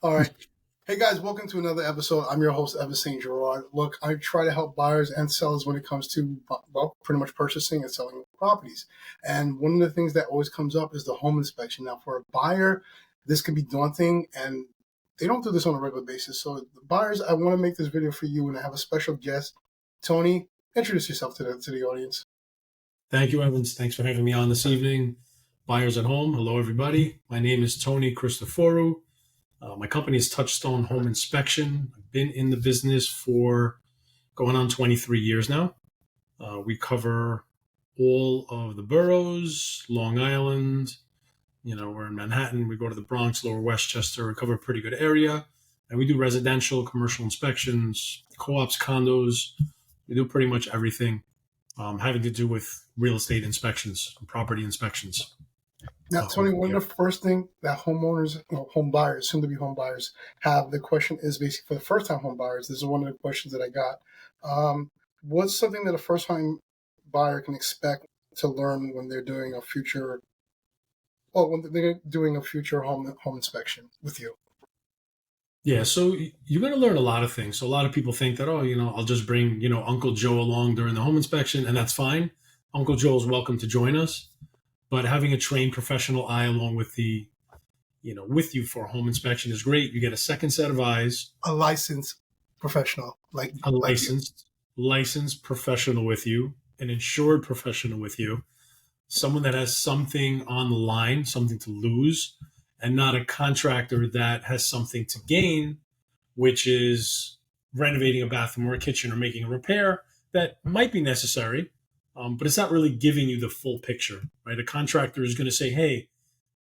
All right. Hey guys, welcome to another episode. I'm your host, Saint-Gerard. Look, I try to help buyers and sellers when it comes to, well, pretty much purchasing and selling properties. And one of the things that always comes up is the home inspection. Now, for a buyer, this can be daunting, and they don't do this on a regular basis. So, the buyers, I want to make this video for you, and I have a special guest. Tony, introduce yourself to the audience. Thank you, Evans. Thanks for having me on this evening. Buyers at home, hello, everybody. My name is Tony Chistoforou. My company is Touchstone Home Inspection. I've been in the business for going on 23 years now. We cover all of the boroughs, Long Island. We're in Manhattan. We go to the Bronx, Lower Westchester. We cover a pretty good area. And we do residential, commercial inspections, co-ops, condos. We do pretty much everything having to do with real estate inspections and property inspections. Now, Tony, one of the first thing that homeowners, home buyers, soon-to-be home buyers, have, the question is basically for the first-time home buyers. This is one of the questions that I got. What's something that a first-time buyer can expect to learn when they're doing a future, home inspection with you? Yeah, so you're going to learn a lot of things. So a lot of people think that, I'll just bring, Uncle Joe along during the home inspection, and that's fine. Uncle Joe's welcome to join us. But having a trained professional eye along with with you for a home inspection is great. You get a second set of eyes. A licensed professional, licensed professional with you, an insured professional with you, someone that has something on the line, something to lose, and not a contractor that has something to gain, which is renovating a bathroom or a kitchen or making a repair that might be necessary. But it's not really giving you the full picture, right? A contractor is going to say, hey,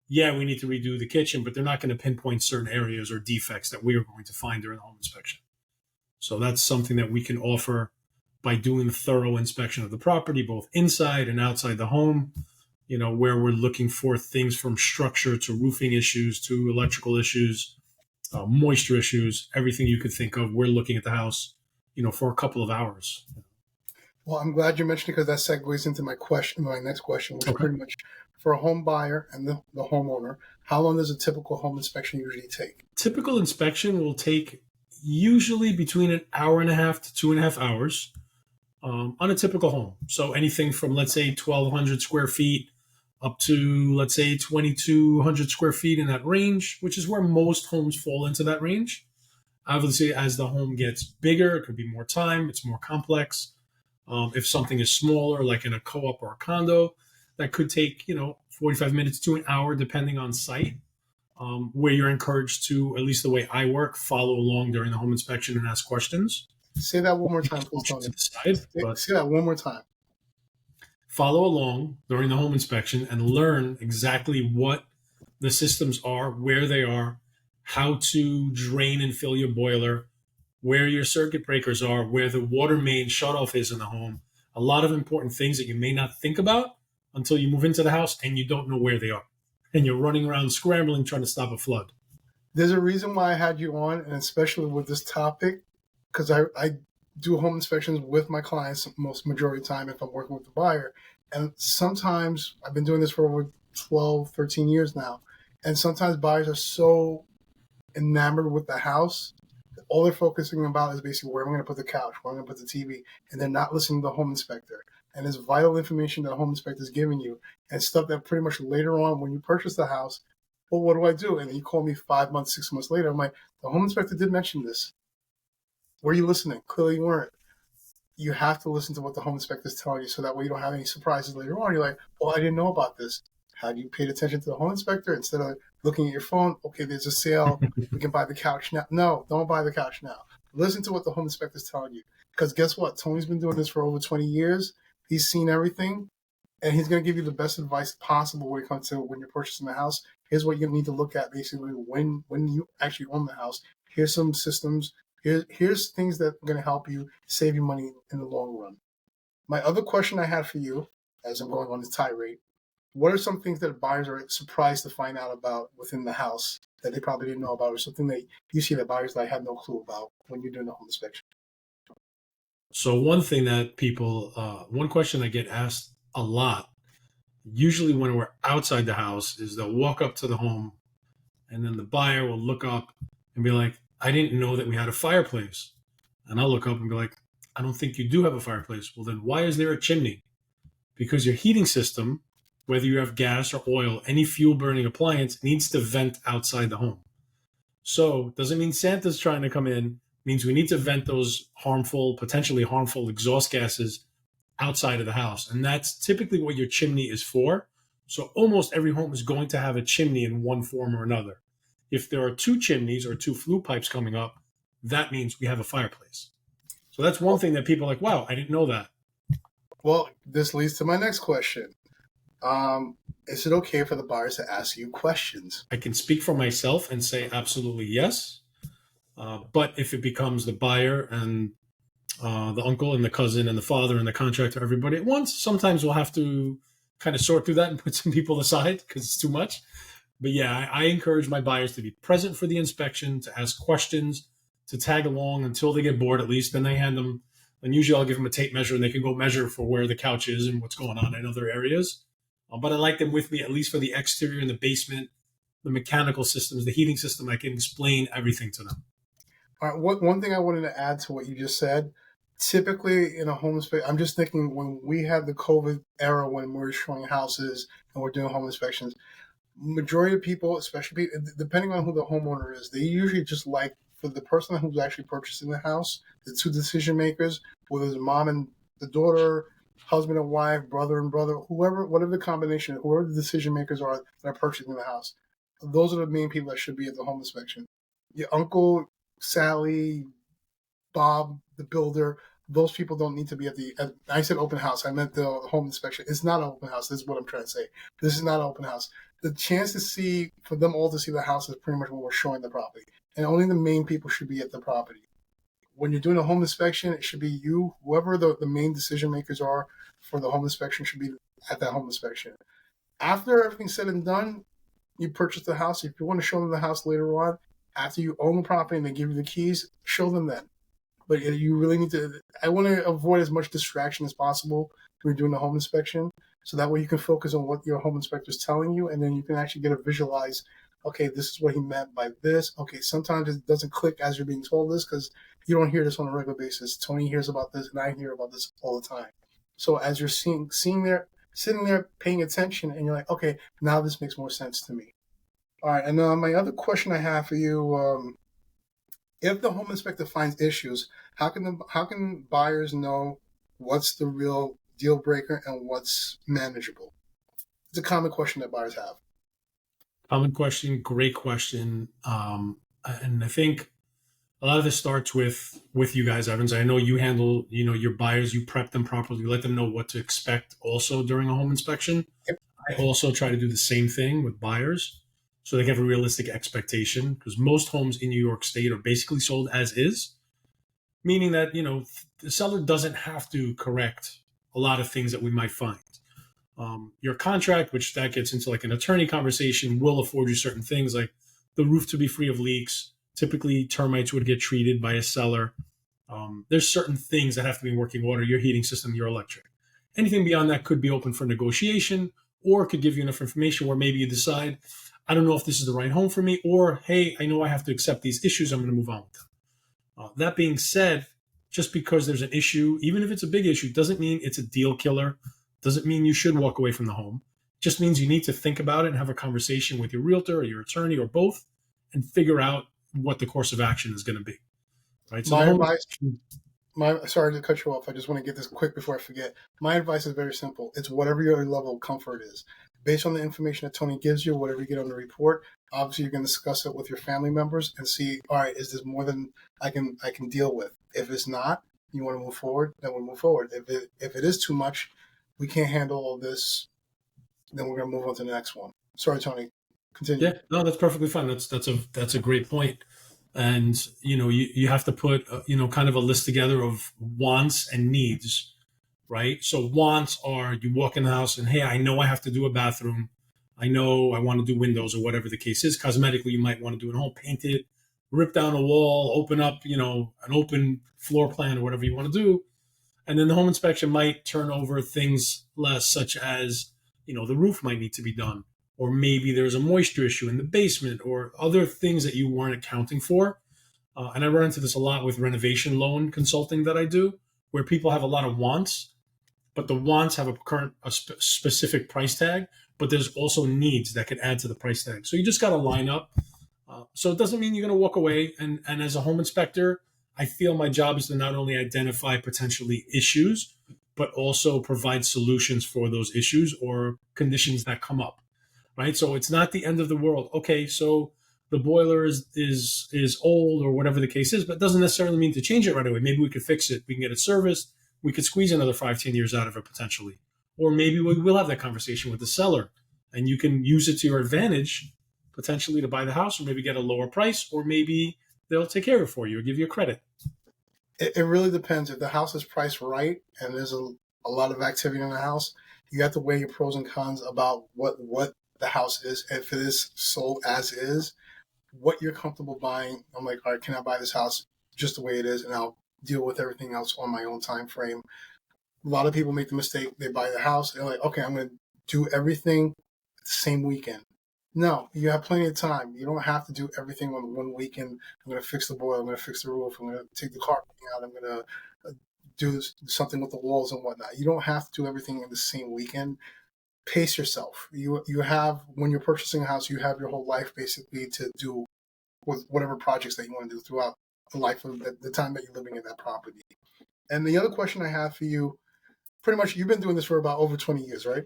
yeah, we need to redo the kitchen, but they're not going to pinpoint certain areas or defects that we are going to find during the home inspection. So that's something that we can offer by doing a thorough inspection of the property, both inside and outside the home, where we're looking for things from structure to roofing issues to electrical issues, moisture issues, everything you could think of. We're looking at the house, for a couple of hours. Well, I'm glad you mentioned it because that segues into my next question, which is pretty much for a home buyer and the homeowner, how long does a typical home inspection usually take? Typical inspection will take usually between an hour and a half to 2.5 hours on a typical home. So anything from, let's say, 1,200 square feet up to, let's say, 2,200 square feet in that range, which is where most homes fall into that range. Obviously, as the home gets bigger, it could be more time, it's more complex. If something is smaller, like in a co-op or a condo, that could take, 45 minutes to an hour, depending on site, where you're encouraged to, at least the way I work, follow along during the home inspection and ask questions. Say that one more time, please, Tony. Say that one more time. Follow along during the home inspection and learn exactly what the systems are, where they are, how to drain and fill your boiler, where your circuit breakers are, where the water main shutoff is in the home. A lot of important things that you may not think about until you move into the house and you don't know where they are. And you're running around scrambling trying to stop a flood. There's a reason why I had you on, and especially with this topic, because I do home inspections with my clients majority of the time if I'm working with the buyer. And sometimes, I've been doing this for over 12, 13 years now, and sometimes buyers are so enamored with the house, all they're focusing about is basically where I'm going to put the couch, where I'm going to put the TV, and they're not listening to the home inspector. And it's vital information that the home inspector is giving you, and stuff that pretty much later on when you purchase the house, well, what do I do? And you call me 5 months, 6 months later. I'm like, the home inspector did mention this. Were you listening? Clearly you weren't. You have to listen to what the home inspector is telling you so that way you don't have any surprises later on. You're like, well, I didn't know about this. Have you paid attention to the home inspector instead of looking at your phone? Okay, there's a sale. We can buy the couch now. No, don't buy the couch now. Listen to what the home inspector is telling you. Because guess what? Tony's been doing this for over 20 years. He's seen everything. And he's going to give you the best advice possible when it comes to when you're purchasing the house. Here's what you need to look at basically when you actually own the house. Here's some systems. Here's things that are going to help you save you money in the long run. My other question I had for you, as I'm going on this tirade, what are some things that buyers are surprised to find out about within the house that they probably didn't know about, or something that you see that buyers like have no clue about when you're doing the home inspection? So one thing that one question I get asked a lot, usually when we're outside the house, is they'll walk up to the home and then the buyer will look up and be like, I didn't know that we had a fireplace. And I'll look up and be like, I don't think you do have a fireplace. Well, then why is there a chimney? Because your heating system, whether you have gas or oil, any fuel burning appliance needs to vent outside the home. So doesn't mean Santa's trying to come in. It means we need to vent those potentially harmful exhaust gases outside of the house. And that's typically what your chimney is for. So almost every home is going to have a chimney in one form or another. If there are two chimneys or two flue pipes coming up, that means we have a fireplace. So that's one thing that people are like, wow, I didn't know that. Well, this leads to my next question. Is it okay for the buyers to ask you questions? I can speak for myself and say absolutely yes. But if it becomes the buyer and the uncle and the cousin and the father and the contractor, everybody at once, sometimes we'll have to kind of sort through that and put some people aside because it's too much. But yeah, I encourage my buyers to be present for the inspection, to ask questions, to tag along until they get bored at least. Then I hand them, and usually I'll give them a tape measure and they can go measure for where the couch is and what's going on in other areas. But I like them with me at least for the exterior and the basement, the mechanical systems, the heating system. I can explain everything to them. All right, one thing I wanted to add to what you just said, typically in a home inspection, I'm just thinking when we had the COVID era when we were showing houses and we're doing home inspections, majority of people, especially depending on who the homeowner is, they usually just like for the person who's actually purchasing the house, the two decision makers, whether it's mom and the daughter, husband and wife, brother and brother, whoever, whatever the combination, whoever the decision makers are that are purchasing the house, those are the main people that should be at the home inspection. Your uncle, Sally, Bob, the builder, those people don't need to be I said open house. I meant the home inspection. It's not an open house. This is what I'm trying to say. This is not an open house. The chance for them all to see the house is pretty much when we're showing the property. And only the main people should be at the property. When you're doing a home inspection, it should be you, whoever the main decision makers are for the home inspection should be at that home inspection. After everything's said and done, you purchase the house. If you want to show them the house later on, after you own the property and they give you the keys, show them then. But you really need to, I want to avoid as much distraction as possible when you're doing the home inspection. So that way you can focus on what your home inspector is telling you, and then you can actually get a visualize, okay, this is what he meant by this. Okay, sometimes it doesn't click as you're being told this because you don't hear this on a regular basis. Tony hears about this, and I hear about this all the time. So as you're seeing there, sitting there paying attention, and you're like, okay, now this makes more sense to me. All right, and my other question I have for you, if the home inspector finds issues, how can buyers know what's the real deal breaker and what's manageable? It's a common question that buyers have. Common question, great question. And I think a lot of this starts with you guys, Evans. I know you handle, your buyers, you prep them properly, you let them know what to expect also during a home inspection. Yep. I also try to do the same thing with buyers so they have a realistic expectation, because most homes in New York State are basically sold as is, meaning that, the seller doesn't have to correct a lot of things that we might find. Your contract, which that gets into like an attorney conversation, will afford you certain things like the roof to be free of leaks. Typically, termites would get treated by a seller. There's certain things that have to be in working order, your heating system, your electric. Anything beyond that could be open for negotiation, or could give you enough information where maybe you decide, I don't know if this is the right home for me, or, hey, I know I have to accept these issues, I'm going to move on with them. That being said, just because there's an issue, even if it's a big issue, doesn't mean it's a deal killer. Doesn't mean you should walk away from the home. It just means you need to think about it and have a conversation with your realtor or your attorney or both and figure out what the course of action is going to be. Right? So sorry to cut you off. I just want to get this quick before I forget. My advice is very simple. It's whatever your level of comfort is. Based on the information that Tony gives you, whatever you get on the report, obviously you're going to discuss it with your family members and see, all right, is this more than I can deal with? If it's not, you want to move forward, then we'll move forward. If it is too much, we can't handle all this, then we're going to move on to the next one. Sorry, Tony. Continue. Yeah, no, that's perfectly fine. That's a great point. And, you have to put, kind of a list together of wants and needs, right? So wants are, you walk in the house and, hey, I know I have to do a bathroom. I know I want to do windows or whatever the case is. Cosmetically, you might want to do it home, paint it, rip down a wall, open up, an open floor plan or whatever you want to do. And then the home inspection might turn over things less, such as, the roof might need to be done, or maybe there's a moisture issue in the basement, or other things that you weren't accounting for. And I run into this a lot with renovation loan consulting that I do, where people have a lot of wants, but the wants have a specific price tag, but there's also needs that could add to the price tag. So you just got to line up. So it doesn't mean you're going to walk away. And as a home inspector, I feel my job is to not only identify potentially issues, but also provide solutions for those issues or conditions that come up, right? So it's not the end of the world. Okay, so the boiler is old or whatever the case is, but it doesn't necessarily mean to change it right away. Maybe we could fix it. We can get it serviced. We could squeeze another 5-10 years out of it potentially. Or maybe we will have that conversation with the seller and you can use it to your advantage potentially to buy the house, or maybe get a lower price, or maybe they'll take care of it for you or give you a credit. It really depends. If the house is priced right and there's a lot of activity in the house, you have to weigh your pros and cons about what the house is. If it is sold as is, what you're comfortable buying. I'm like, all right, can I buy this house just the way it is, and I'll deal with everything else on my own time frame. A lot of people make the mistake. They buy the house. They're like, okay, I'm going to do everything the same weekend. No, you have plenty of time. You don't have to do everything on one weekend. I'm going to fix the boiler. I'm going to fix the roof. I'm going to take the carpeting out. I'm going to do something with the walls and whatnot. You don't have to do everything in the same weekend. Pace yourself. You have, when you're purchasing a house, you have your whole life basically to do with whatever projects that you want to do throughout the life of the time that you're living in that property. And the other question I have for you, pretty much you've been doing this for about over 20 years, right?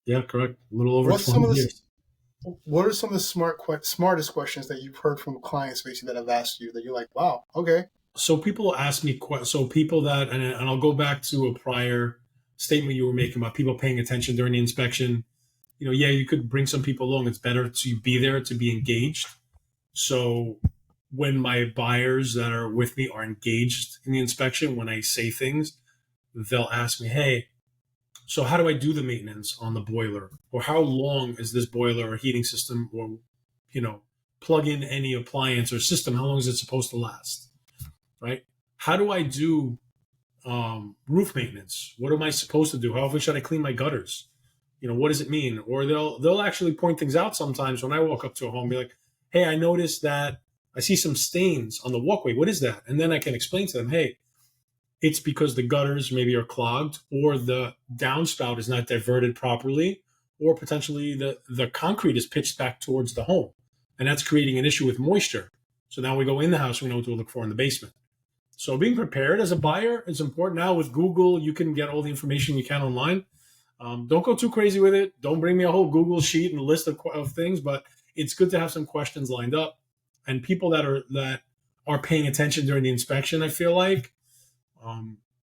Yeah, correct. A little over 20 years. What are some of the smartest questions that you've heard from clients basically that have asked you that you're like, wow, okay. So people ask me, people that, and I'll go back to a prior statement you were making about people paying attention during the inspection. Yeah, you could bring some people along. It's better to be there, to be engaged. So when my buyers that are with me are engaged in the inspection, when I say things, they'll ask me, hey, so how do I do the maintenance on the boiler? Or how long is this boiler or heating system, or, plug in any appliance or system? How long is it supposed to last? Right? How do I do roof maintenance? What am I supposed to do? How often should I clean my gutters? What does it mean? Or they'll actually point things out sometimes when I walk up to a home and be like, hey, I noticed that I see some stains on the walkway. What is that? And then I can explain to them, hey, it's because the gutters maybe are clogged, or the downspout is not diverted properly, or potentially the concrete is pitched back towards the home. And that's creating an issue with moisture. So now we go in the house, we know what to look for in the basement. So being prepared as a buyer is important. Now with Google, you can get all the information you can online. Don't go too crazy with it. Don't bring me a whole Google sheet and a list of things, but it's good to have some questions lined up. And people that are paying attention during the inspection, I feel like,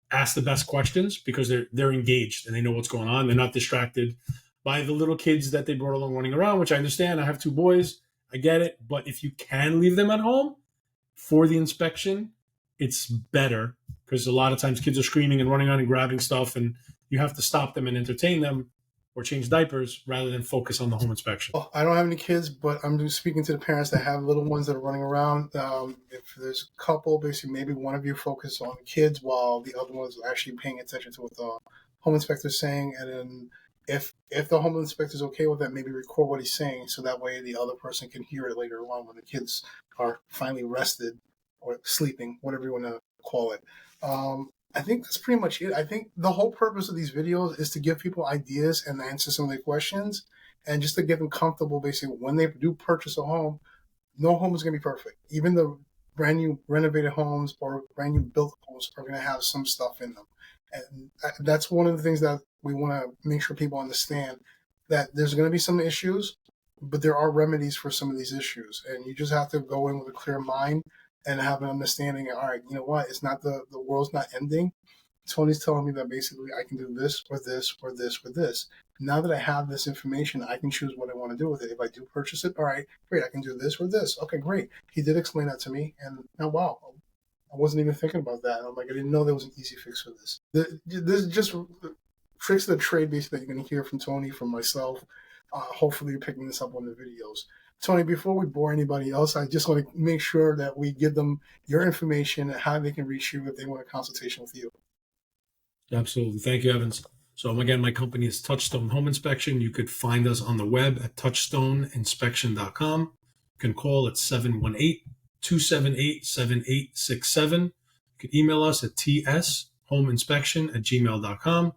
ask the best questions because they're engaged and they know what's going on. They're not distracted by the little kids that they brought along running around, which I understand. I have 2 boys. I get it. But if you can leave them at home for the inspection, it's better, because a lot of times kids are screaming and running around and grabbing stuff, and you have to stop them and entertain them or change diapers rather than focus on the home inspection. Well, I don't have any kids, but I'm just speaking to the parents that have little ones that are running around. If there's a couple, basically maybe one of you focus on the kids while the other one's actually paying attention to what the home inspector is saying. And then if the home inspector is okay with that, maybe record what he's saying so that way the other person can hear it later on when the kids are finally rested or sleeping, whatever you want to call it. I think that's pretty much it. I think the whole purpose of these videos is to give people ideas and answer some of their questions, and just to get them comfortable. Basically, when they do purchase a home, no home is going to be perfect. Even the brand new renovated homes or brand new built homes are going to have some stuff in them. And that's one of the things that we want to make sure people understand, that there's going to be some issues, but there are remedies for some of these issues. And you just have to go in with a clear mind and have an understanding. All right, you know what? It's not the world's not ending. Tony's telling me that basically I can do this or this or this or this. Now that I have this information, I can choose what I want to do with it. If I do purchase it, all right, great. I can do this or this. Okay, great. He did explain that to me, and now, wow, I wasn't even thinking about that. I'm like, I didn't know there was an easy fix for this. This is just tricks of the trade, basically, that you're going to hear from Tony, from myself. Hopefully, you're picking this up on the videos. Tony, before we bore anybody else, I just want to make sure that we give them your information and how they can reach you if they want a consultation with you. Absolutely. Thank you, Evans. So again, my company is Touchstone Home Inspection. You could find us on the web at touchstoneinspection.com. You can call at 718-278-7867. You can email us at tshomeinspection@gmail.com.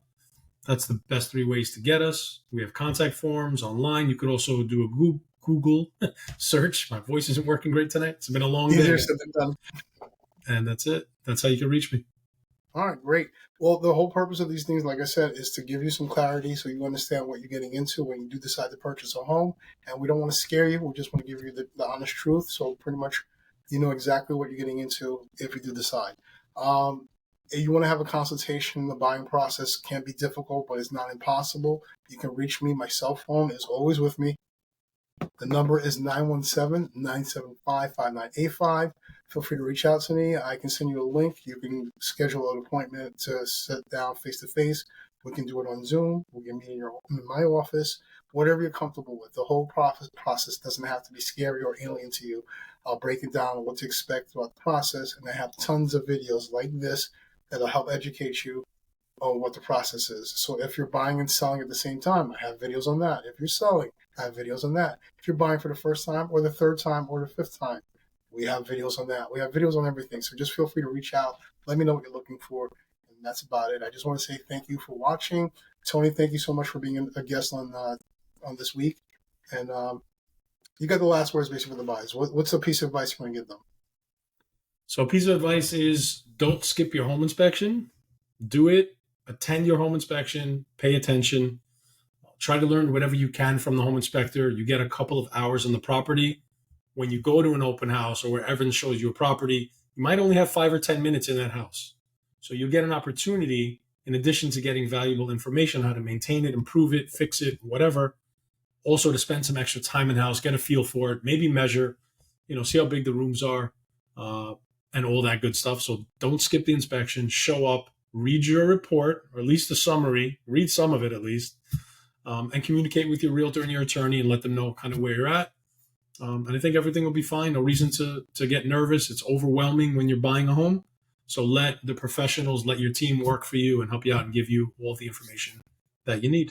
That's the best 3 ways to get us. We have contact forms online. You could also do a Google search. My voice isn't working great tonight. It's been a long day. And that's it. That's how you can reach me. All right, great. Well, the whole purpose of these things, like I said, is to give you some clarity so you understand what you're getting into when you do decide to purchase a home. And we don't want to scare you. We just want to give you the honest truth. So pretty much you know exactly what you're getting into if you do decide. If you want to have a consultation, the buying process can be difficult, but it's not impossible. You can reach me. My cell phone is always with me. The number is 917-975-5985. Feel free to reach out to me. I can send you a link. You can schedule an appointment to sit down face-to-face. We can do it on Zoom. We can meet in my office, whatever you're comfortable with. The whole process doesn't have to be scary or alien to you. I'll break it down on what to expect throughout the process, and I have tons of videos like this that'll help educate you on what the process is. So if you're buying and selling at the same time, I have videos on that. If you're selling, I have videos on that. If you're buying for the first time or the third time or the fifth time, we have videos on that. We have videos on everything. So just feel free to reach out. Let me know what you're looking for. And that's about it. I just want to say thank you for watching. Tony, thank you so much for being a guest on this week. And you got the last words basically for the buyers. What's a piece of advice you want to give them? So a piece of advice is don't skip your home inspection. Do it. Attend your home inspection. Pay attention. Try to learn whatever you can from the home inspector. You get a couple of hours on the property. When you go to an open house or where Evans shows you a property, you might only have 5 or 10 minutes in that house. So you get an opportunity, in addition to getting valuable information, how to maintain it, improve it, fix it, whatever, also to spend some extra time in the house, get a feel for it, maybe measure, see how big the rooms are, and all that good stuff. So don't skip the inspection. Show up, read your report, or at least the summary, read some of it at least, and communicate with your realtor and your attorney and let them know kind of where you're at. And I think everything will be fine. No reason to get nervous. It's overwhelming when you're buying a home. So let the professionals, let your team work for you and help you out and give you all the information that you need.